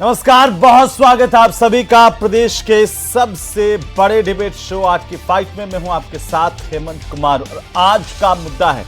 नमस्कार, बहुत स्वागत है आप सभी का प्रदेश के सबसे बड़े डिबेट शो आज की फाइट में। मैं हूं आपके साथ हेमंत कुमार और आज का मुद्दा है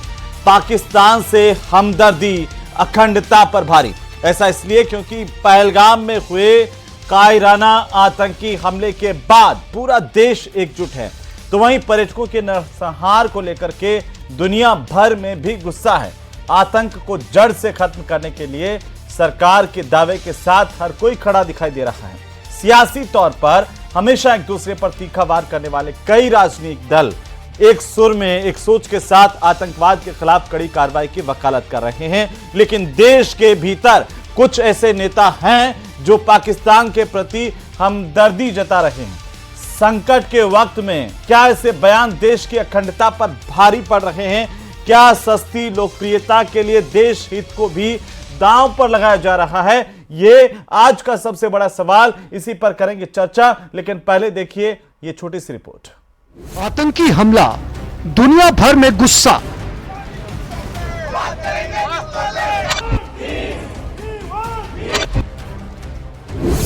पाकिस्तान से हमदर्दी, अखंडता पर भारी। ऐसा इसलिए क्योंकि पहलगाम में हुए कायराना आतंकी हमले के बाद पूरा देश एकजुट है, तो वहीं पर्यटकों के नरसंहार को लेकर के दुनिया भर में भी गुस्सा है। आतंक को जड़ से खत्म करने के लिए सरकार के दावे के साथ हर कोई खड़ा दिखाई दे रहा है। सियासी तौर पर हमेशा एक दूसरे पर तीखा वार करने वाले कई राजनीतिक दल एक सुर में, एक सोच के साथ आतंकवाद के खिलाफ कड़ी कार्रवाई की वकालत कर रहे हैं, लेकिन देश के भीतर कुछ ऐसे नेता हैं जो पाकिस्तान के प्रति हमदर्दी जता रहे हैं। संकट के वक्त में क्या ऐसे बयान देश की अखंडता पर भारी पड़ रहे हैं? क्या सस्ती लोकप्रियता के लिए देश हित को भी दांव पर लगाया जा रहा है? ये आज का सबसे बड़ा सवाल, इसी पर करेंगे चर्चा। लेकिन पहले देखिए ये छोटी सी रिपोर्ट। आतंकी हमला, दुनिया भर में गुस्सा।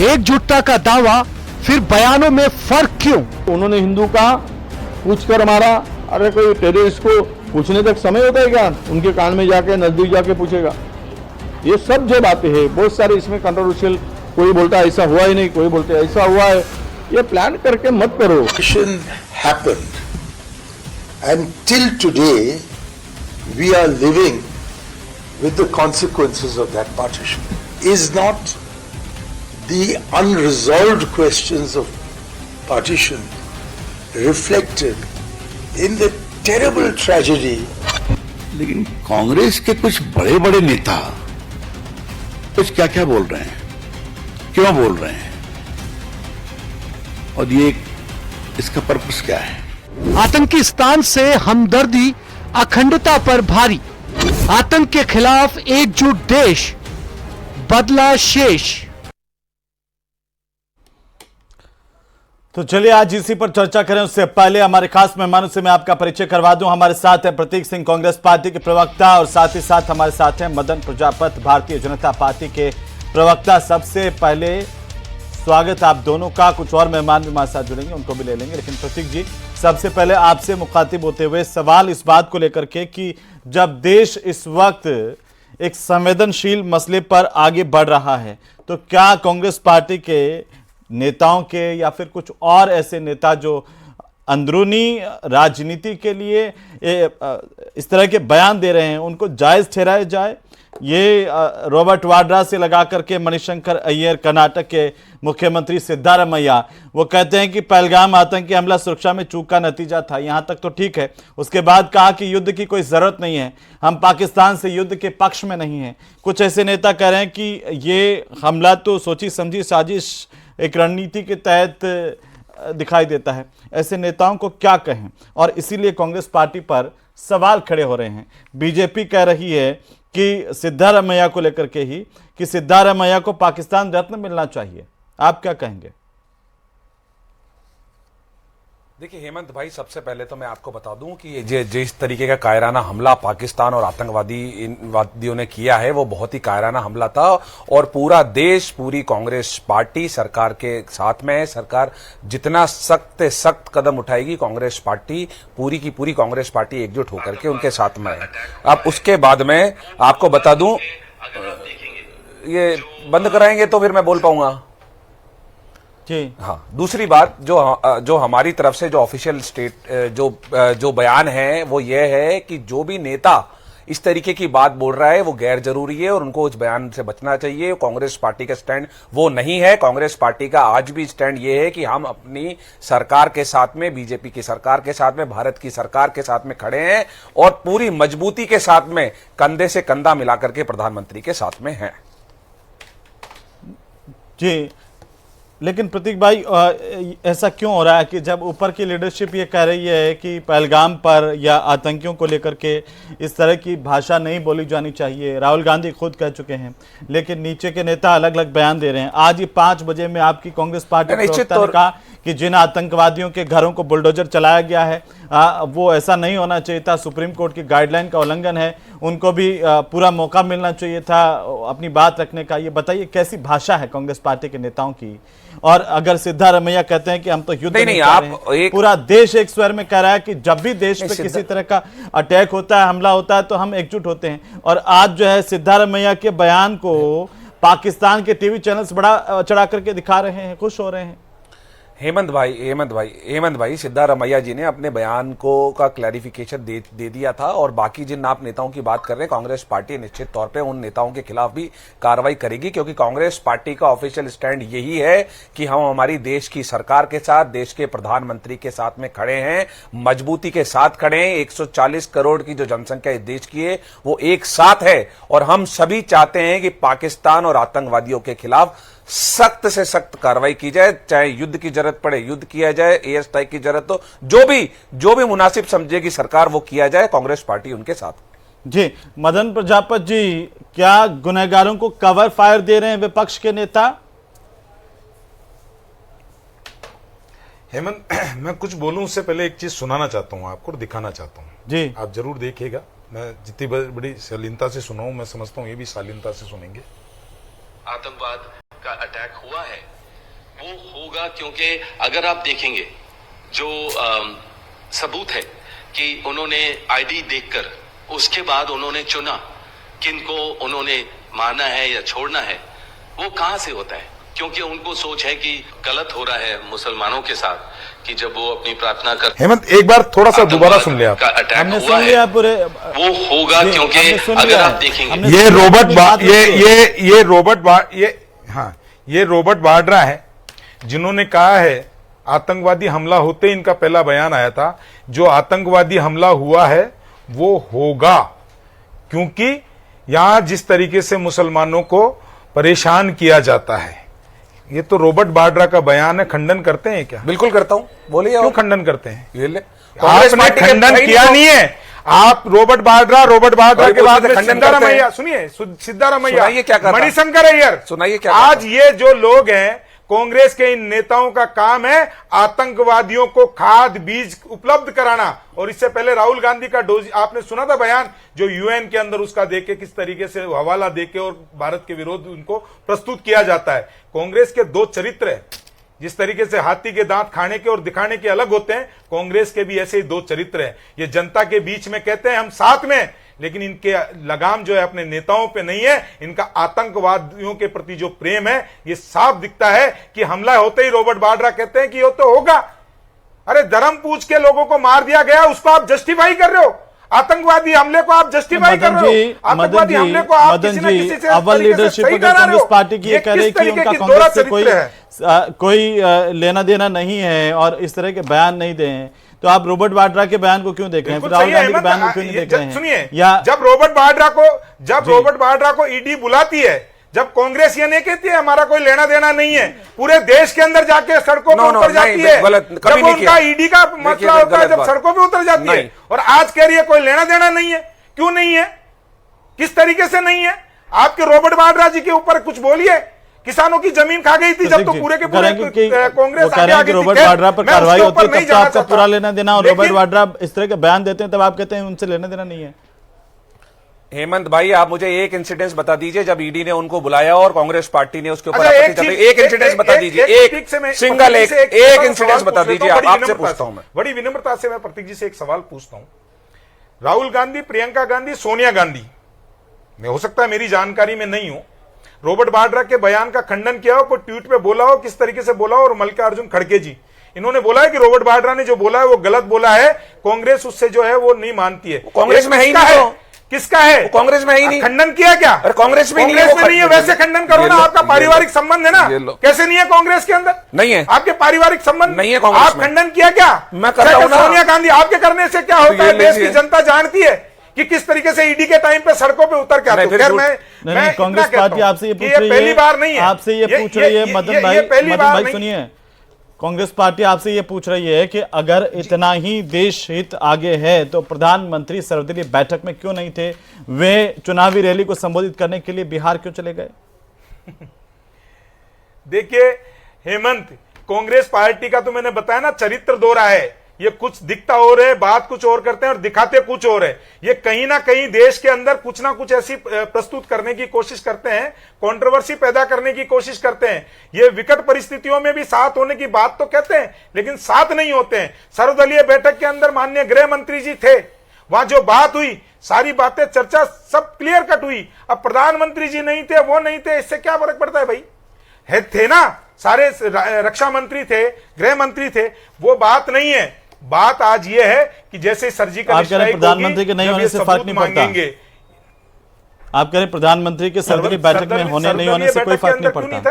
एकजुटता का दावा, फिर बयानों में फर्क क्यों? उन्होंने हिंदू का पूछकर मारा। अरे कोई टेररिस्ट को पूछने तक समय होता है क्या? उनके कान में जाके, नजदीक जाके पूछेगा? ये सब जो बातें हैं, बहुत सारे इसमें कंट्रोवर्शियल, कोई बोलता है ऐसा हुआ ही नहीं, कोई बोलते ऐसा हुआ है। ये प्लान करके मत करो। happened and till today we are living with the consequences of that partition. Is not the unresolved questions of partition reflected in the terrible tragedy? लेकिन कांग्रेस के कुछ बड़े बड़े नेता कुछ क्या क्या बोल रहे हैं, क्यों बोल रहे हैं, और ये इसका पर्पस क्या है? आतंकिस्तान से हमदर्दी, अखंडता पर भारी। आतंक के खिलाफ एकजुट देश, बदला शेष। तो चलिए आज इसी पर चर्चा करें। उससे पहले हमारे खास मेहमानों से मैं आपका परिचय करवा दूं। हमारे साथ है प्रतीक सिंह, कांग्रेस पार्टी के प्रवक्ता, और साथ ही साथ हमारे साथ हैं मदन प्रजापत, भारतीय जनता पार्टी के प्रवक्ता। सबसे पहले स्वागत आप दोनों का। कुछ और मेहमान भी हमारे साथ जुड़ेंगे, उनको भी ले लेंगे, लेकिन प्रतीक जी सबसे पहले आपसे मुखातिब होते हुए सवाल इस बात को लेकर के कि जब देश इस वक्त एक संवेदनशील मसले पर आगे बढ़ रहा है, तो क्या कांग्रेस पार्टी के नेताओं के या फिर कुछ और ऐसे नेता जो अंदरूनी राजनीति के लिए इस तरह के बयान दे रहे हैं, उनको जायज ठहराया जाए? ये रॉबर्ट वाड्रा से लगा करके मणिशंकर अय्यर, कर्नाटक के मुख्यमंत्री सिद्धारमैया, वो कहते हैं कि पहलगाम आतंकी हमला सुरक्षा में चूक का नतीजा था। यहां तक तो ठीक है। उसके बाद कहा कि युद्ध की कोई जरूरत नहीं है, हम पाकिस्तान से युद्ध के पक्ष में नहीं हैं। कुछ ऐसे नेता कह रहे हैं कि ये हमला तो सोची समझी साजिश, एक रणनीति के तहत दिखाई देता है। ऐसे नेताओं को क्या कहें? और इसीलिए कांग्रेस पार्टी पर सवाल खड़े हो रहे हैं। बीजेपी कह रही है कि सिद्धारमैया को लेकर के ही कि सिद्धारमैया को पाकिस्तान रत्न मिलना चाहिए। आप क्या कहेंगे? देखिए हेमंत भाई, सबसे पहले तो मैं आपको बता दूं कि जिस तरीके का कायराना हमला पाकिस्तान और आतंकवादियों ने किया है, वो बहुत ही कायराना हमला था और पूरा देश, पूरी कांग्रेस पार्टी सरकार के साथ में है। सरकार जितना सख्त सख्त कदम उठाएगी, कांग्रेस पार्टी पूरी की पूरी कांग्रेस पार्टी एकजुट होकर के उनके साथ में है। अब उसके बाद में आपको बता दूं, ये बंद कराएंगे तो फिर मैं बोल पाऊंगा। हाँ, दूसरी बात जो हमारी तरफ से जो ऑफिशियल जो बयान है वो ये है कि जो भी नेता इस तरीके की बात बोल रहा है वो गैर जरूरी है और उनको उस बयान से बचना चाहिए। कांग्रेस पार्टी का स्टैंड वो नहीं है। कांग्रेस पार्टी का आज भी स्टैंड ये है कि हम अपनी सरकार के साथ में, बीजेपी की सरकार के साथ में, भारत की सरकार के साथ में खड़े हैं और पूरी मजबूती के साथ में कंधे से कंधा मिलाकर के प्रधानमंत्री के साथ में हैं। जी, लेकिन प्रतीक भाई ऐसा क्यों हो रहा है कि जब ऊपर की लीडरशिप ये कह रही है कि पहलगाम पर या आतंकियों को लेकर के इस तरह की भाषा नहीं बोली जानी चाहिए, राहुल गांधी खुद कह चुके हैं, लेकिन नीचे के नेता अलग अलग बयान दे रहे हैं। आज ही 5 बजे में आपकी कांग्रेस पार्टी प्रवक्ता ने कहा कि जिन आतंकवादियों के घरों को बुलडोजर चलाया गया है वो ऐसा नहीं होना चाहिए था, सुप्रीम कोर्ट की गाइडलाइन का उल्लंघन है। उनको भी पूरा मौका मिलना चाहिए था अपनी बात रखने का। ये बताइए कैसी भाषा है कांग्रेस पार्टी के नेताओं की, और अगर सिद्धारमैया कहते हैं कि हम तो युद्ध नहीं कर रहे हैं, पूरा देश एक स्वर में कह रहा है कि जब भी देश पे किसी तरह का अटैक होता है, हमला होता है, तो हम एकजुट होते हैं। और आज जो है सिद्धारमैया के बयान को पाकिस्तान के टीवी चैनल्स बड़ा चढ़ा करके दिखा रहे हैं, खुश हो रहे हैं। हेमंत भाई सिद्धारमैया जी ने अपने बयान को का क्लैरिफिकेशन दे दिया था, और बाकी जिन आप नेताओं की बात कर रहे हैं, कांग्रेस पार्टी निश्चित तौर पे उन नेताओं के खिलाफ भी कार्रवाई करेगी, क्योंकि कांग्रेस पार्टी का ऑफिशियल स्टैंड यही है कि हम हमारी देश की सरकार के साथ, देश के प्रधानमंत्री के साथ में खड़े हैं, मजबूती के साथ खड़े हैं। 140 करोड़ की जो जनसंख्या इस देश की है वो एक साथ है, और हम सभी चाहते हैं कि पाकिस्तान और आतंकवादियों के खिलाफ सख्त से सख्त कार्रवाई की जाए, चाहे युद्ध की जरूरत पड़े युद्ध किया जाए, एयर स्ट्राइक की जरूरत हो, जो भी मुनासिब समझेगी सरकार वो किया जाए। कांग्रेस पार्टी उनके साथ। जी मदन प्रजापत जी, क्या गुनहगारों को कवर फायर दे रहे हैं विपक्ष के नेता? हेमंत, मैं कुछ बोलूं उससे पहले एक चीज सुनाना चाहता हूं आपको और दिखाना चाहता हूं। जी आप जरूर देखिएगा। मैं जितनी बड़ी शालीनता से सुनाऊं, मैं समझता हूं ये भी शालीनता से सुनेंगे। आतंकवाद का अटैक हुआ है वो होगा, क्योंकि अगर आप देखेंगे जो सबूत है कि उन्होंने आईडी देखकर उसके बाद उन्होंने चुना किनको उन्होंने मारना है या छोड़ना है, वो कहां से होता है? क्योंकि उनको सोच है कि गलत हो रहा है मुसलमानों के साथ, कि जब वो अपनी प्रार्थना कर। हेमंत, एक बार थोड़ा सा दोबारा सुन लिया। हमने सुन लिया पूरे, वो होगा क्योंकि अगर आप देखेंगे ये रोबर्ट वाड्रा है जिन्होंने कहा है आतंकवादी हमला होते इनका पहला बयान आया था, जो आतंकवादी हमला हुआ है वो होगा, क्योंकि यहां जिस तरीके से मुसलमानों को परेशान किया जाता है। ये तो रॉबर्ट वाड्रा का बयान है। खंडन करते हैं क्या? बिल्कुल करता हूं, बोलिए। क्यों खंडन करते हैं? ये ले, आपने खंडन किया नहीं है। आप रॉबर्ट वाड्रा के बाद सिद्धारमैया, सुनिए, सिद्धारमैया, मणिशंकर अय्यर, सुनाइए क्या। आज ये जो लोग हैं कांग्रेस के इन नेताओं का काम है आतंकवादियों को खाद बीज उपलब्ध कराना। और इससे पहले राहुल गांधी का डोज आपने सुना था बयान, जो यूएन के अंदर उसका देके किस तरीके से हवाला देके और भारत के विरोध उनको प्रस्तुत किया जाता है। कांग्रेस के दो चरित्र है, जिस तरीके से हाथी के दांत खाने के और दिखाने के अलग होते हैं, कांग्रेस के भी ऐसे ही दो चरित्र हैं। ये जनता के बीच में कहते हैं हम साथ में, लेकिन इनके लगाम जो है अपने नेताओं पे नहीं है। इनका आतंकवादियों के प्रति जो प्रेम है ये साफ दिखता है कि हमला होते ही रॉबर्ट वाड्रा कहते हैं कि ये तो होगा। अरे धर्म पूछ के लोगों को मार दिया गया, उसको आप जस्टिफाई कर रहे हो। आतंकवादी हमले को आप जस्टिफाई कर रहे हो। आतंकवादी हमले को आप किसी न किसी से अव्वल लीडरशिप कांग्रेस पार्टी की ये कह रही कि उनका कांग्रेस से कोई लेना देना नहीं है और इस तरह के बयान नहीं दे, तो आप रॉबर्ट वाड्रा के बयान को क्यों देख रहे हैं? राहुल गांधी के बयान को क्यों नहीं देख रहे हैं? सुनिए, या जब रॉबर्ट वाड्रा को ईडी बुलाती है, जब कांग्रेस ये नहीं कहती है हमारा कोई लेना देना नहीं है, पूरे देश के अंदर जाके सड़कों पर उतर जाती है। जब उनका ईडी का मसला होता है, जब सड़कों पे उतर जाती है, और आज कह रही है कोई लेना देना नहीं है। क्यों नहीं है? किस तरीके से नहीं है? आपके रॉबर्ट वाड्रा जी के ऊपर कुछ बोलिए। किसानों की जमीन खा गई थी जब तो पूरे के पूरे कांग्रेस आगे रॉबर्ट वाड्रा पर कार्रवाई होती है, तब तो आपका पूरा लेना देना, और रॉबर्ट वाड्रा इस तरह के बयान देते हैं तब आप कहते हैं उनसे लेना देना नहीं है। हेमंत भाई, आप मुझे एक इंसिडेंस बता दीजिए जब ईडी ने उनको बुलाया और कांग्रेस पार्टी ने उसके ऊपर एक इंसिडेंस बता दीजिए, एक सिंगल एक इंसिडेंस बता दीजिए। आपसे पूछता हूं, मैं बड़ी विनम्रता से मैं प्रतीक जी से एक सवाल पूछता हूं। राहुल गांधी, प्रियंका गांधी, सोनिया गांधी, मैं हो सकता है मेरी जानकारी में नहीं हो, रॉबर्ट वाड्रा के बयान का खंडन किया हो, कोई ट्वीट पे बोला हो, किस तरीके से बोला हो, और मल्लिकार्जुन खड़गे जी इन्होंने बोला है कि रॉबर्ट वाड्रा ने जो बोला है वो गलत बोला है, कांग्रेस उससे जो है वो नहीं मानती है। कांग्रेस में ही नहीं है, किसका है? कांग्रेस में ही नहीं। खंडन किया क्या? कांग्रेस में नहीं है, वैसे खंडन करो ना। आपका पारिवारिक संबंध है ना, कैसे नहीं है कांग्रेस के अंदर? नहीं है, आपके पारिवारिक संबंध नहीं है। आप खंडन किया क्या? मैं कर रहा हूं ना। सोनिया गांधी, आपके करने से क्या होता है? देश की जनता जानती है कि किस तरीके से ईडी के टाइम पे सड़कों पे उतर के आते हैं। खैर मैं कांग्रेस पार्टी आपसे ये पूछ रही है, पहली बार नहीं है, आपसे ये पूछ रही है मदन भाई, सुनिए, कांग्रेस पार्टी आपसे ये पूछ रही है कि अगर इतना ही देश हित आगे है तो प्रधानमंत्री सर्वदलीय बैठक में क्यों नहीं थे? वे चुनावी रैली को संबोधित करने के लिए बिहार क्यों चले गए? देखिए हेमंत, कांग्रेस पार्टी का तो मैंने बताया ना चरित्र दोहरा है ये कुछ दिखता और है, बात कुछ और करते हैं और दिखाते कुछ और है। ये कहीं ना कहीं देश के अंदर कुछ ना कुछ ऐसी प्रस्तुत करने की कोशिश करते हैं, कंट्रोवर्सी पैदा करने की कोशिश करते हैं। ये विकट परिस्थितियों में भी साथ होने की बात तो कहते हैं, लेकिन साथ नहीं होते हैं। सर्वदलीय बैठक के अंदर माननीय गृह मंत्री जी थे, वहां जो बात हुई, सारी बातें, चर्चा सब क्लियर कट हुई। अब प्रधानमंत्री जी नहीं थे, वो नहीं थे, इससे क्या फर्क पड़ता है भाई? थे ना, सारे रक्षा मंत्री थे, गृह मंत्री थे, वो बात नहीं है। बात आज ये है कि जैसे सर्जिकल स्ट्राइक प्रधानमंत्री के नहीं होने से फर्क नहीं पड़ता। आप कह रहे प्रधानमंत्री के सर्वदलीय बैठक में होने नहीं होने से कोई फर्क नहीं पड़ता।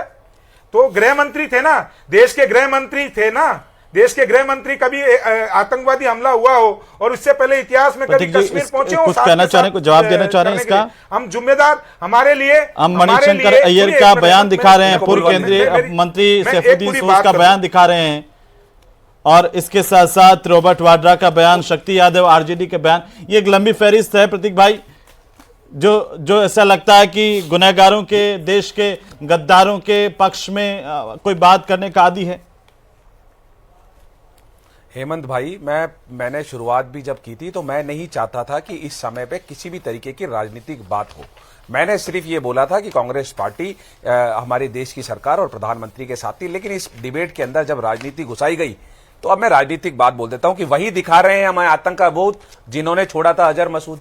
तो गृह मंत्री थे ना, देश के गृह मंत्री थे ना, देश के गृह मंत्री कभी आतंकवादी हमला हुआ हो और उससे पहले इतिहास में कभी कश्मीर पहुंचे हो, कुछ कहना चाह रहे हैं, कुछ जवाब देना चाह रहे हैं इसका? हम जिम्मेदार, हमारे लिए हम मणिशंकर अय्यर का बयान दिखा रहे हैं, पूर्व केंद्रीय मंत्री सैफुद्दीन सूद का बयान दिखा रहे हैं, और इसके साथ साथ रॉबर्ट वाड्रा का बयान, शक्ति यादव आरजेडी के बयान। ये एक लंबी फहरिस्त है प्रतीक भाई, जो ऐसा लगता है कि गुनहगारों के, देश के गद्दारों के पक्ष में कोई बात करने का आदी है। हेमंत भाई, मैंने शुरुआत भी जब की थी तो मैं नहीं चाहता था कि इस समय पे किसी भी तरीके की राजनीतिक बात हो। मैंने सिर्फ ये बोला था कि कांग्रेस पार्टी हमारे देश की सरकार और प्रधानमंत्री के साथ थी, लेकिन इस डिबेट के अंदर जब राजनीति घुसाई गई तो अब मैं राजनीतिक बात बोल देता हूं कि वही दिखा रहे हैं हमारे आतंक का बोध जिन्होंने छोड़ा था अजहर मसूद।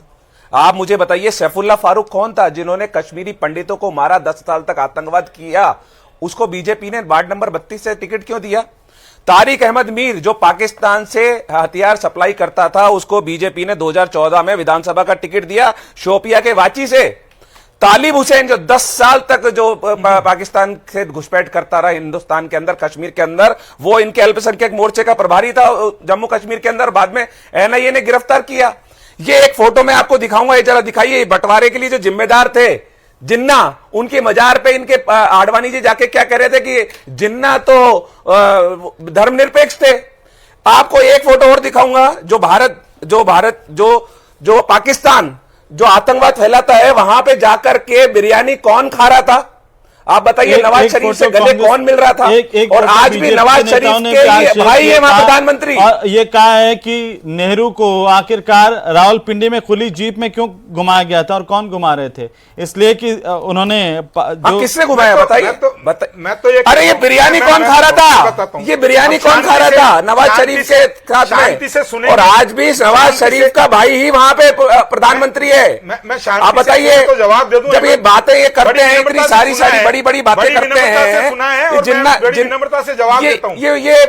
आप मुझे बताइए, सैफुल्ला फारूक कौन था जिन्होंने कश्मीरी पंडितों को मारा, 10 साल तक आतंकवाद किया? उसको बीजेपी ने वार्ड नंबर 32 से टिकट क्यों दिया? तारिक अहमद मीर जो पाकिस्तान से हथियार सप्लाई करता था, उसको बीजेपी ने 2014 में विधानसभा का टिकट दिया शोपिया के वाची से। तालिब हुसैन जो 10 साल तक जो पाकिस्तान से घुसपैठ करता रहा हिंदुस्तान के अंदर, कश्मीर के अंदर, वो इनके अल्पसंख्यक मोर्चे का प्रभारी था जम्मू कश्मीर के अंदर, बाद में एनआईए ने गिरफ्तार किया। ये एक फोटो मैं आपको दिखाऊंगा, ये जरा दिखाइए। बंटवारे के लिए जो जिम्मेदार थे जिन्ना, उनके मजार पे इनके आडवाणी जी जाके क्या कह रहे थे कि जिन्ना तो धर्मनिरपेक्ष थे। आपको एक फोटो और दिखाऊंगा, जो पाकिस्तान जो आतंकवाद फैलाता है, वहां पे जाकर के बिरयानी कौन खा रहा था? आप बताइए, नवाज शरीफ से गले कौन मिल रहा था? और आज भी नवाज शरीफ के भाई है वहां प्रधानमंत्री। और ये कहा है कि नेहरू को आखिरकार रावलपिंडी में खुली जीप में क्यों घुमाया गया था, और कौन घुमा रहे थे? इसलिए कि उन्होंने किसने घुमाया बताइए? अरे ये बिरयानी कौन खा रहा था? ये बिरयानी कौन खा रहा था? नवाज शरीफ के साथ में। और आज भी नवाज शरीफ का भाई ही वहां पे प्रधानमंत्री है। आप बताइए, जब ये बातें ये करते हैं, इतनी सारी बड़ी बातें करते हैं, विनम्रता से जवाब देता हूं।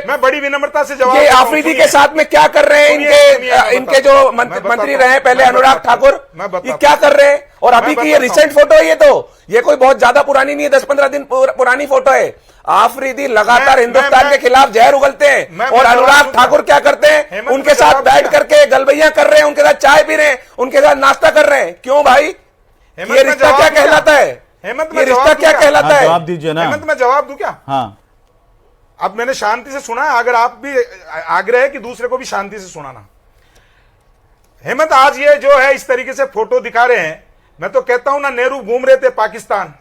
मैं बड़ी विनम्रता से जवाब, ये आफरीदी के साथ में क्या कर रहे हैं? इनके जो मंत्री रहे पहले, अनुराग ठाकुर, ये क्या कर रहे हैं? और अभी की ये रिसेंट फोटो है, ये कोई बहुत ज्यादा पुरानी नहीं है, 10-15 दिन पुरानी फोटो है। आफरीदी लगातार हिंदुस्तान के खिलाफ जहर उगलते हैं, और अनुराग ठाकुर क्या करते हैं? उनके साथ बैठ करके गलबैया कर रहे हैं, उनके साथ चाय पी रहे हैं, उनके साथ नाश्ता कर रहे हैं। क्यों भाई? ये रिश्ता क्या कहलाता है? हेमंत, ये रिश्ता क्या कहलाता है? जवाब दीजिए ना। हेमंत, मैं जवाब दूं क्या? हाँ, अब मैंने शांति से सुना, अगर आप भी आग्रह है कि दूसरे को भी शांति से सुनाना। हेमंत, आज ये जो है इस तरीके से फोटो दिखा रहे हैं, मैं तो कहता हूं ना, नेहरू घूम रहे थे पाकिस्तान,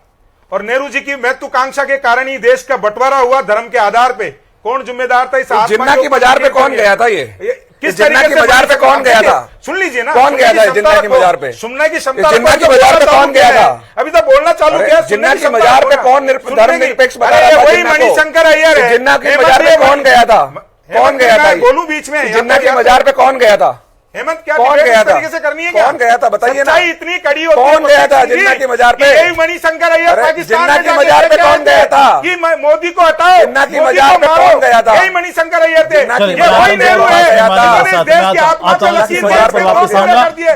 और नेहरू जी की महत्वाकांक्षा के कारण ही देश का बंटवारा हुआ धर्म के आधार पे। कौन जिम्मेदार था इस? जिन्ना की बाजार पे कौन गया था? ये किस जिन्ना की बाजार पे कौन गया था? सुन लीजिए ना, कौन गया था जिन्ना की बाजार पे? सुनने की क्षमता, जिन्ना की बाजार पे कौन गया था? अभी तो बोलना चालू किया। जिन्ना की बाजार पे कौन धर्मनिरपेक्ष बता रहा था? वही मणिशंकर अय्यर है। जिन्ना की बाजार पे कौन गया था? कौन गया था? बोलूं बीच में? जिन्ना की बाजार पे कौन गया था? हेमंत, क्या कौन गया था? तरीके से करनी है? कौन गया था बताइए ना। इतनी कड़ी होती कौन गया था जिन्ना की मजार पे? मणिशंकर अय्यर पाकिस्तान जिन्ना की मजार पे कौन गया था? कि मोदी को हटाओ। जिन्ना की मजार पे कौन गया था? यही मणिशंकर अय्यर थे। ये वही नेहरू है।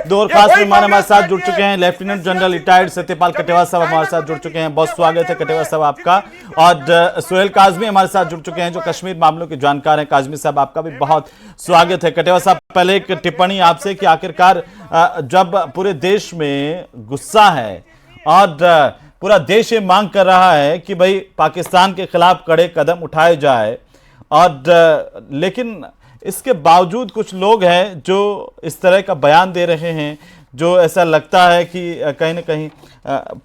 दो खास मेहमान हमारे साथ जुड़ चुके हैं। Lieutenant general retired Satyapal Kateva साहब हमारे साथ जुड़ चुके हैं। बहुत स्वागत है कटेवा साहब आपका। और सुहेल काजमी हमारे साथ जुड़ चुके हैं, जो कश्मीर मामलों के जानकार हैं। काजमी साहब, आपका भी बहुत स्वागत है। कटेवा साहब, पहले एक टिप्पणी आपसे कि आखिरकार जब पूरे देश में गुस्सा है और पूरा देश ये मांग कर रहा है कि भाई पाकिस्तान के खिलाफ कड़े कदम उठाए जाए, और लेकिन इसके बावजूद कुछ लोग हैं जो इस तरह का बयान दे रहे हैं, जो ऐसा लगता है कि कहीं ना कहीं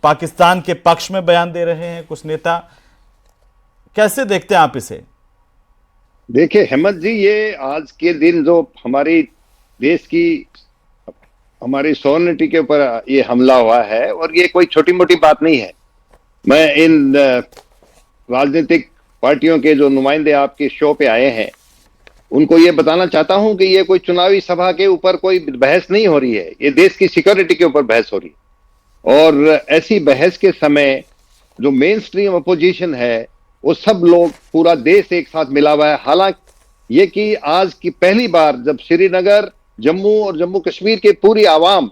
पाकिस्तान के पक्ष में बयान दे रहे हैं कुछ नेता। कैसे देखते हैं आप इसे? देखिए हेमंत जी, ये आज के दिन जो हमारी देश की हमारी सॉवरेनिटी के ऊपर ये हमला हुआ है, और ये कोई छोटी मोटी बात नहीं है। मैं इन राजनीतिक पार्टियों के जो नुमाइंदे आपके शो पे आए हैं उनको ये बताना चाहता हूं कि ये कोई चुनावी सभा के ऊपर कोई बहस नहीं हो रही है, ये देश की सिक्योरिटी के ऊपर बहस हो रही है। और ऐसी बहस के समय जो मेन स्ट्रीम अपोजिशन है वो सब लोग, पूरा देश एक साथ मिला हुआ है। हालांकि ये कि आज की पहली बार जब श्रीनगर, जम्मू और जम्मू कश्मीर के पूरी आवाम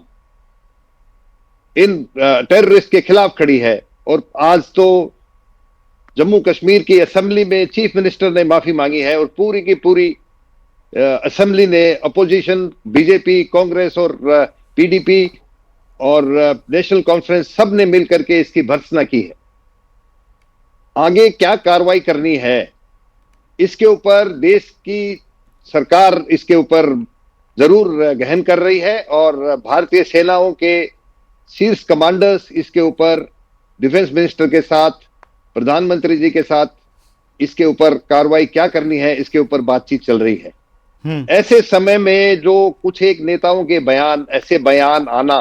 इन टेररिस्ट के खिलाफ खड़ी है, और आज तो जम्मू कश्मीर की असेंबली में चीफ मिनिस्टर ने माफी मांगी है, और पूरी की पूरी असेंबली ने अपोजिशन, बीजेपी, कांग्रेस और पीडीपी और नेशनल कॉन्फ्रेंस सब ने मिलकर के इसकी भर्त्सना की है। आगे क्या कार्रवाई करनी है इसके ऊपर देश की सरकार इसके ऊपर जरूर गहन कर रही है, और भारतीय सेनाओं के शीर्ष कमांडर्स इसके ऊपर डिफेंस मिनिस्टर के साथ, प्रधानमंत्री जी के साथ इसके ऊपर कार्रवाई क्या करनी है इसके ऊपर बातचीत चल रही है। ऐसे समय में जो कुछ एक नेताओं के बयान, ऐसे बयान आना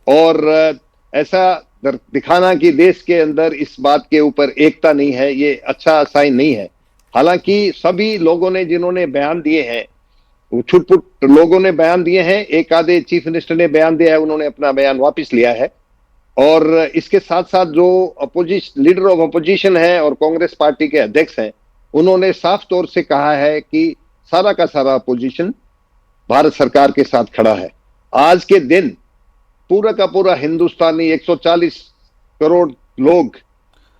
और ऐसा दिखाना कि देश के अंदर इस बात के ऊपर एकता नहीं है, ये अच्छा साइन नहीं है। हालांकि सभी लोगों ने जिन्होंने बयान दिए हैं, छुटपुट लोगों ने बयान दिए हैं, एक आधे चीफ मिनिस्टर ने बयान दिया है, उन्होंने अपना बयान वापस लिया है। और इसके साथ साथ जो लीडर ऑफ अपोजिशन है और कांग्रेस पार्टी के अध्यक्ष हैं, उन्होंने साफ तौर से कहा है कि सारा का सारा अपोजिशन भारत सरकार के साथ खड़ा है। आज के दिन पूरा का पूरा हिंदुस्तानी 140 करोड़ लोग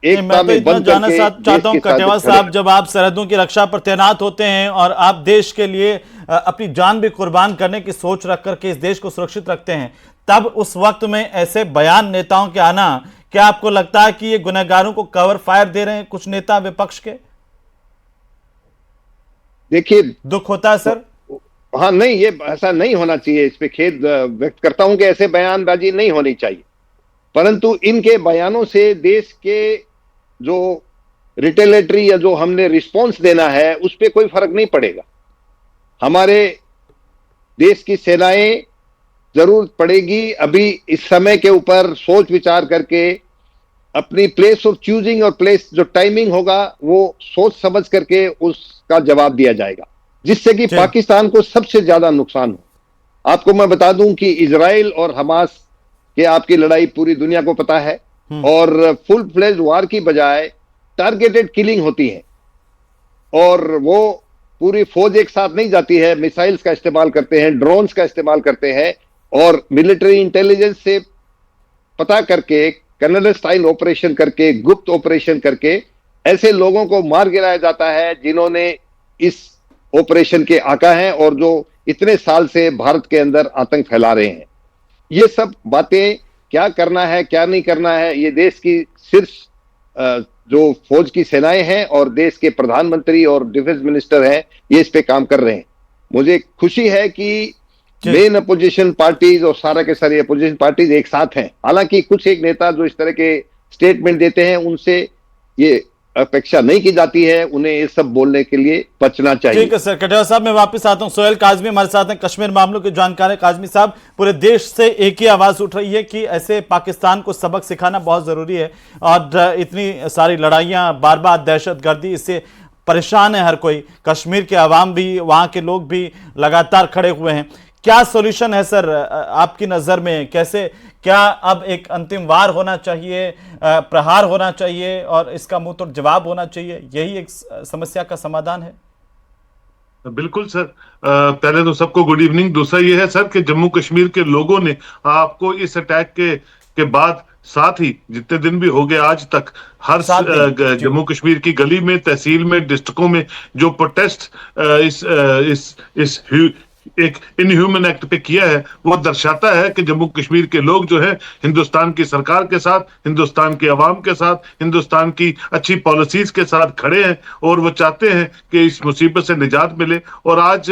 मैं तो इतना जानना चाहता हूं कटेवा साहब, जब आप सरहदों की रक्षा पर तैनात होते हैं और आप देश के लिए अपनी जान भी कुर्बान करने की सोच रख करके इस देश को सुरक्षित रखते हैं, तब उस वक्त में ऐसे बयान नेताओं के आना, क्या आपको लगता है कि ये गुनहगारों को कवर फायर दे रहे हैं कुछ नेता विपक्ष के? देखिए, दुख होता है सर। हाँ, नहीं, ये ऐसा नहीं होना चाहिए, इस पे खेद व्यक्त करता हूं कि ऐसे बयानबाजी नहीं होनी चाहिए। परंतु इनके बयानों से देश के जो रिटेलेटरी या जो हमने रिस्पॉन्स देना है उस पे कोई फर्क नहीं पड़ेगा। हमारे देश की सेनाएं जरूर पड़ेगी अभी इस समय के ऊपर सोच विचार करके अपनी प्लेस ऑफ चूजिंग और प्लेस जो टाइमिंग होगा वो सोच समझ करके उसका जवाब दिया जाएगा, जिससे कि पाकिस्तान को सबसे ज्यादा नुकसान हो। आपको मैं बता दूं कि इजराइल और हमास के आपकी लड़ाई पूरी दुनिया को पता है, और फुल फ्लेज वार की बजाय टारगेटेड किलिंग होती है, और वो पूरी फौज एक साथ नहीं जाती है, मिसाइल्स का इस्तेमाल करते हैं, ड्रोन्स का इस्तेमाल करते हैं, और मिलिट्री इंटेलिजेंस से पता करके, कनाडा स्टाइल ऑपरेशन करके, गुप्त ऑपरेशन करके ऐसे लोगों को मार गिराया जाता है जिन्होंने इस ऑपरेशन के आका हैं और जो इतने साल से भारत के अंदर आतंक फैला रहे हैं। ये सब बातें क्या करना है क्या नहीं करना है, ये देश की शीर्ष जो फौज की सेनाएं हैं और देश के प्रधानमंत्री और डिफेंस मिनिस्टर हैं, ये इस पे काम कर रहे हैं। मुझे खुशी है कि मेन अपोजिशन पार्टीज और सारा के सारी अपोजिशन पार्टीज एक साथ हैं। हालांकि कुछ एक नेता जो इस तरह के स्टेटमेंट देते हैं उनसे ये अपेक्षा नहीं की जाती है, उन्हें ये सब बोलने के लिए बचना चाहिए। ठीक है सर। कटेवा साहब, मैं वापस आता हूं। सोहेल काजमी हमारे साथ हैं, कश्मीर मामलों के जानकार है। काजमी साहब, पूरे देश से एक ही आवाज उठ रही है कि ऐसे पाकिस्तान को सबक सिखाना बहुत जरूरी है, और इतनी सारी लड़ाइयां, बार बार दहशतगर्दी, इससे परेशान है हर कोई। कश्मीर के अवाम भी, वहां के लोग भी लगातार खड़े हुए हैं। क्या सोल्यूशन है सर आपकी नजर में? कैसे, क्या अब एक अंतिम वार होना चाहिए, प्रहार होना चाहिए और इसका मुंह तोड़ जवाब होना चाहिए? यही एक समस्या का समाधान है? बिल्कुल सर। पहले तो सबको गुड इवनिंग। दूसरा ये है सर कि जम्मू कश्मीर के लोगों ने आपको इस अटैक के बाद, साथ ही जितने दिन भी हो गए आज तक, हर जम्मू कश्मीर की गली में, तहसील में, डिस्ट्रिक्टों में जो प्रोटेस्ट इस एक इनह्यूमन एक्ट पे किया है, वो दर्शाता है कि जम्मू कश्मीर के लोग जो है हिंदुस्तान की सरकार के साथ, हिंदुस्तान के अवाम के साथ, हिंदुस्तान की अच्छी पॉलिसीज के साथ खड़े हैं, और वो चाहते हैं कि इस मुसीबत से निजात मिले। और आज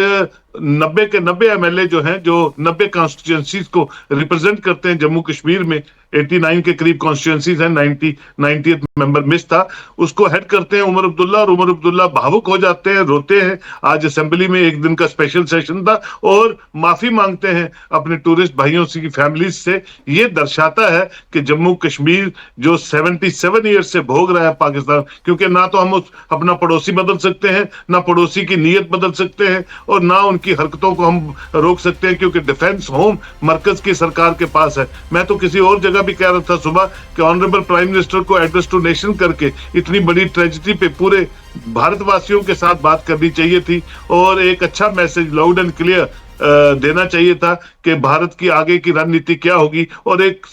90 के 90 एमएलए जो हैं, जो 90 कॉन्स्टिट्यूएंसीज को रिप्रेजेंट करते हैं जम्मू कश्मीर में, 89 के करीब कॉन्स्टिट्यूएंसीज हैं, 90th मेंबर मिस था, उसको हेड करते हैं उमर अब्दुल्ला। और उमर अब्दुल्ला भावुक हो जाते हैं, रोते हैं। आज असेंबली में एक दिन का स्पेशल सेशन था और माफी मांगते हैं अपने टूरिस्ट भाइयों की फैमिलीज से। ये दर्शाता है कि जम्मू कश्मीर जो 77 ईयर से भोग रहा है पाकिस्तान, क्योंकि ना तो हम अपना पड़ोसी बदल सकते हैं, ना पड़ोसी की नीयत बदल सकते हैं, और ना उनकी हरकतों को हम रोक सकते हैं, क्योंकि डिफेंस होम मरकज की सरकार के पास है। मैं तो किसी और जगह भी कह रहा था सुबह कि ऑनरेबल प्राइम मिनिस्टर को एड्रेस टू नेशन करके इतनी बड़ी ट्रेजेडी पे पूरे भारतवासियों के साथ बात करनी चाहिए थी और एक अच्छा मैसेज लाउड एंड क्लियर देना चाहिए था कि भारत की आगे की रणनीति क्या होगी, और एक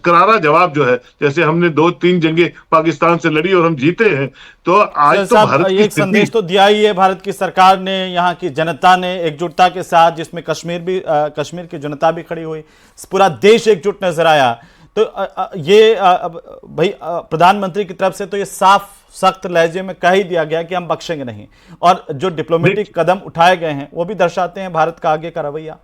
करारा जवाब जो है, जैसे हमने 2-3 जंगें पाकिस्तान से लड़ी और हम जीते हैं, तो आज तो भारत की एक संदेश तो दिया ही है भारत की सरकार ने, यहाँ की जनता ने एकजुटता के साथ, जिसमें कश्मीर की जनता भी खड़ी हुई, पूरा देश एकजुट नजर आया। तो ये भाई प्रधानमंत्री की तरफ से तो ये साफ सख्त लहजे में कह ही दिया गया कि हम बख्शेंगे नहीं, और जो डिप्लोमेटिक कदम उठाए गए हैं वो भी दर्शाते हैं भारत का आगे का रवैया।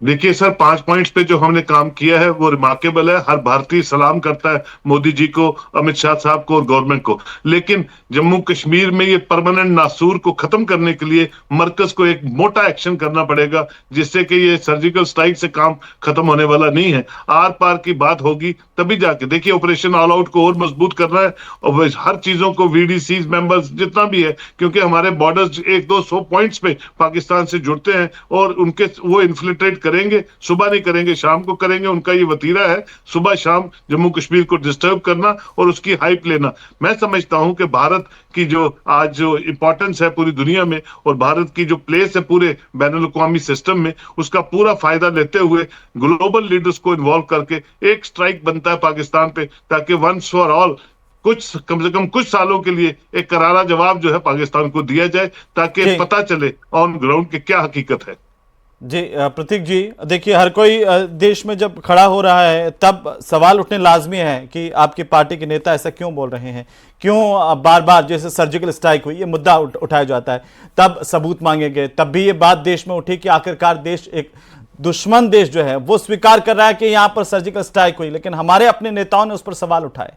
देखिए सर, 5 पॉइंट्स पे जो हमने काम किया है वो रिमार्केबल है। हर भारतीय सलाम करता है मोदी जी को, अमित शाह साहब को और गवर्नमेंट को। लेकिन जम्मू कश्मीर में ये परमानेंट नासूर को खत्म करने के लिए मरकज को एक मोटा एक्शन करना पड़ेगा, जिससे कि ये सर्जिकल स्ट्राइक से काम खत्म होने वाला नहीं है। आर पार की बात होगी तभी जाके, देखिए ऑपरेशन ऑल आउट को और मजबूत करना है, और हर चीजों को VDC मेंबर्स जितना भी है, क्योंकि हमारे बॉर्डर्स 100-200 पॉइंट्स पे पाकिस्तान से जुड़ते हैं, और उनके वो इन्फ्लिट्रेट करेंगे, सुबह नहीं करेंगे, शाम को करेंगे। उनका ये वतीरा है सुबह शाम जम्मू कश्मीर को डिस्टर्ब करना और उसकी हाइप लेना। मैं समझता हूं कि भारत की जो आज जो इंपॉर्टेंस है पूरी दुनिया में, और भारत की जो प्लेस है पूरे बैनुल-अक़वामी सिस्टम में, उसका पूरा फायदा लेते हुए ग्लोबल लीडर्स को इन्वॉल्व करके एक स्ट्राइक बनता है पाकिस्तान पे, ताकि वंस फॉर ऑल कम से कम कुछ सालों के लिए एक करारा जवाब जो है पाकिस्तान को दिया जाए, ताकि पता चले ऑन ग्राउंड की क्या हकीकत है। जी प्रतीक जी, देखिए हर कोई देश में जब खड़ा हो रहा है तब सवाल उठने लाजमी है कि आपकी पार्टी के नेता ऐसा क्यों बोल रहे हैं, क्यों बार बार जैसे सर्जिकल स्ट्राइक हुई ये मुद्दा उठाया जाता है, तब सबूत मांगे गए, तब भी ये बात देश में उठी कि आखिरकार देश एक दुश्मन देश जो है वो स्वीकार कर रहा है कि यहां पर सर्जिकल स्ट्राइक हुई, लेकिन हमारे अपने नेताओं ने उस पर सवाल उठाए।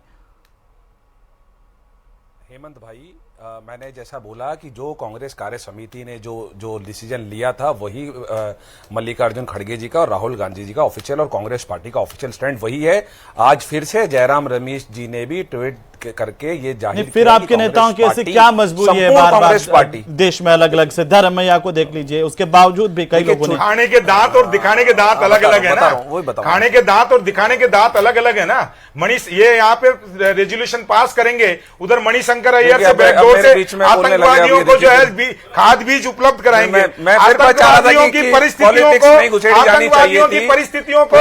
हेमंत भाई, मैंने जैसा बोला कि जो कांग्रेस कार्य समिति ने जो डिसीजन लिया था वही मल्लिकार्जुन खड़गे जी का और राहुल गांधी जी का ऑफिशियल और कांग्रेस पार्टी का ऑफिशियल स्टैंड वही है। आज फिर से जयराम रमेश जी ने भी ट्वीट करके ये जाहिर फिर आपके नेताओं की ऐसी क्या मजबूरी है कांग्रेस पार्टी देश में अलग अलग सिद्धारमैया को देख लीजिए, उसके बावजूद भी कई लोगों ने खाने के दांत और दिखाने के दांत अलग अलग है ना, खाने के दांत और दिखाने के दांत अलग अलग है ना। मनीष ये यहाँ पे रेजोल्यूशन पास करेंगे, उधर मणिशंकर अय्यर से बैकडोर से आतंकवादियों को जो है खाद बीज उपलब्ध कराएंगे। आतंकवादियों की परिस्थितियों को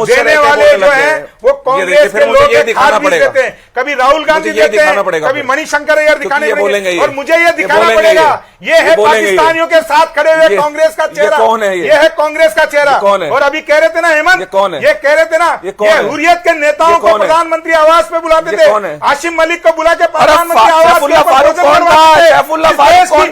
देने वाले जो है वो कांग्रेस के लोग खाद बीज देते हैं। कभी राहुल गांधी देते हैं, कभी मणिशंकर अय्यर दिखाने पड़ेंगे, और मुझे ये दिखाना पड़ेगा ये है पाकिस्तानियों के साथ खड़े हुए कांग्रेस का चेहरा। ये है कांग्रेस का चेहरा। और अभी कह रहे थे ना हेमंत, ये कह रहे थे ना, ये हुर्रियत के नेताओं को प्रधानमंत्री आवास पे बुलाते थे, आसिम मलिक को बुला के प्रधानमंत्री आवास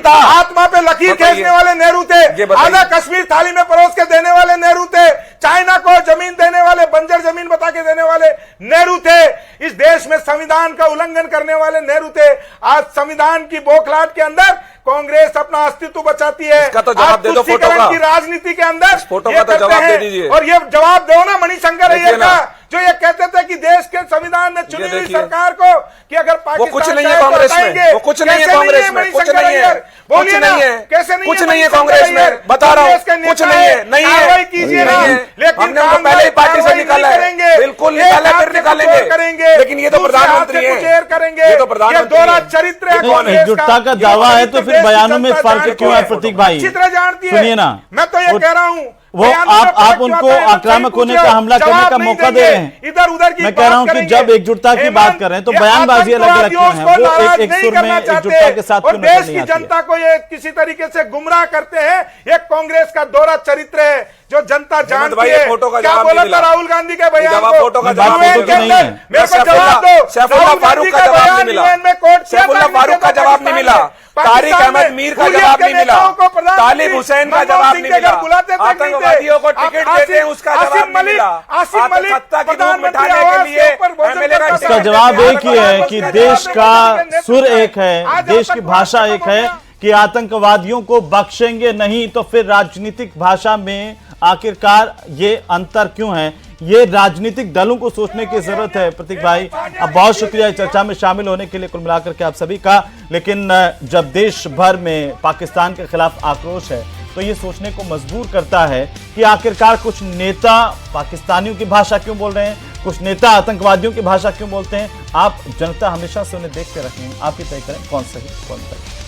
आत्मा पे लकीर खींचने वाले नेहरू थे, आधा कश्मीर थाली में परोस के देने वाले नेहरू थे, चाइना को जमीन देने वाले, बंजर जमीन बता के देने वाले नेहरू थे, इस देश में संविधान का उल्लंघन करने वाले नेहरू थे। आज संविधान की बौखलाहट के अंदर कांग्रेस अपना अस्तित्व बचाती है। इसका तो जवाब दे दो, फोटो का की राजनीति के अंदर फोटो का तो जवाब दे दीजिए, और ये जवाब दो ना मणिशंकर अय्यर का, जो ये कहते थे कि देश के संविधान ने चुनी हुई सरकार को कि अगर पाकिस्तान वो कुछ नहीं है कांग्रेस में, वो कुछ नहीं है कांग्रेस में, कुछ नहीं है, बोलिए ना, कैसे नहीं, कुछ नहीं है कांग्रेस में, बता रहा हूँ, कुछ नहीं है, नहीं है, कीजिए ना, लेकिन हमने पहले ही पार्टी से निकाला है, बिल्कुल निकाला, फिर निकालेंगे, लेकिन ये तो प्रधानमंत्री है, ये तो प्रधानमंत्री दोहरा चरित्र है। एकजुटता का दावा है तो फिर बयानों में फर्क क्यों है प्रतीक भाई? सुनिए ना, मैं तो ये कह रहा हूँ, वो आप उनको आक्रामक होने का, हमला करने का मौका दे रहे हैं। इधर उधर की मैं कह रहा हूं कि जब एकजुटता की बात कर रहे हैं तो बयानबाजी अलग अलग क्यों है? वो एक सुर में एकजुटता के साथ क्यों देश की जनता को ये किसी तरीके से गुमराह करते हैं। ये कांग्रेस का दोहरा चरित्र है जो जनता जानती है। क्या बोला था राहुल गांधी के बयान को? फोटो का जवाब मेरे को जवाब दो। सैफुल्लाह फारूक का जवाब नहीं मिला, सैफुल्लाह फारूक का जवाब नहीं मिला, तारिक अहमद मीर का जवाब नहीं मिला, तालिब हुसैन का जवाब नहीं मिला, आतंकवादियों को टिकट देते हैं उसका जवाब नहीं मिला, सत्ता की धूप मिटाने के लिए एमएलए का इसका जवाब एक ही है कि देश का सुर एक है, देश की भाषा एक है कि आतंकवादियों को बख्शेंगे नहीं। तो फिर राजनीतिक भाषा में आखिरकार ये अंतर क्यों है, ये राजनीतिक दलों को सोचने की जरूरत है। प्रतीक भाई, अब बहुत शुक्रिया इस चर्चा में शामिल होने के लिए कुल मिलाकर के आप सभी का। लेकिन जब देश भर में पाकिस्तान के खिलाफ आक्रोश है तो ये सोचने को मजबूर करता है कि आखिरकार कुछ नेता पाकिस्तानियों की भाषा क्यों बोल रहे हैं, कुछ नेता आतंकवादियों की भाषा क्यों बोलते हैं। आप जनता हमेशा से उन्हें देखते रखें, आप ही तय करें कौन सही कौन गलत।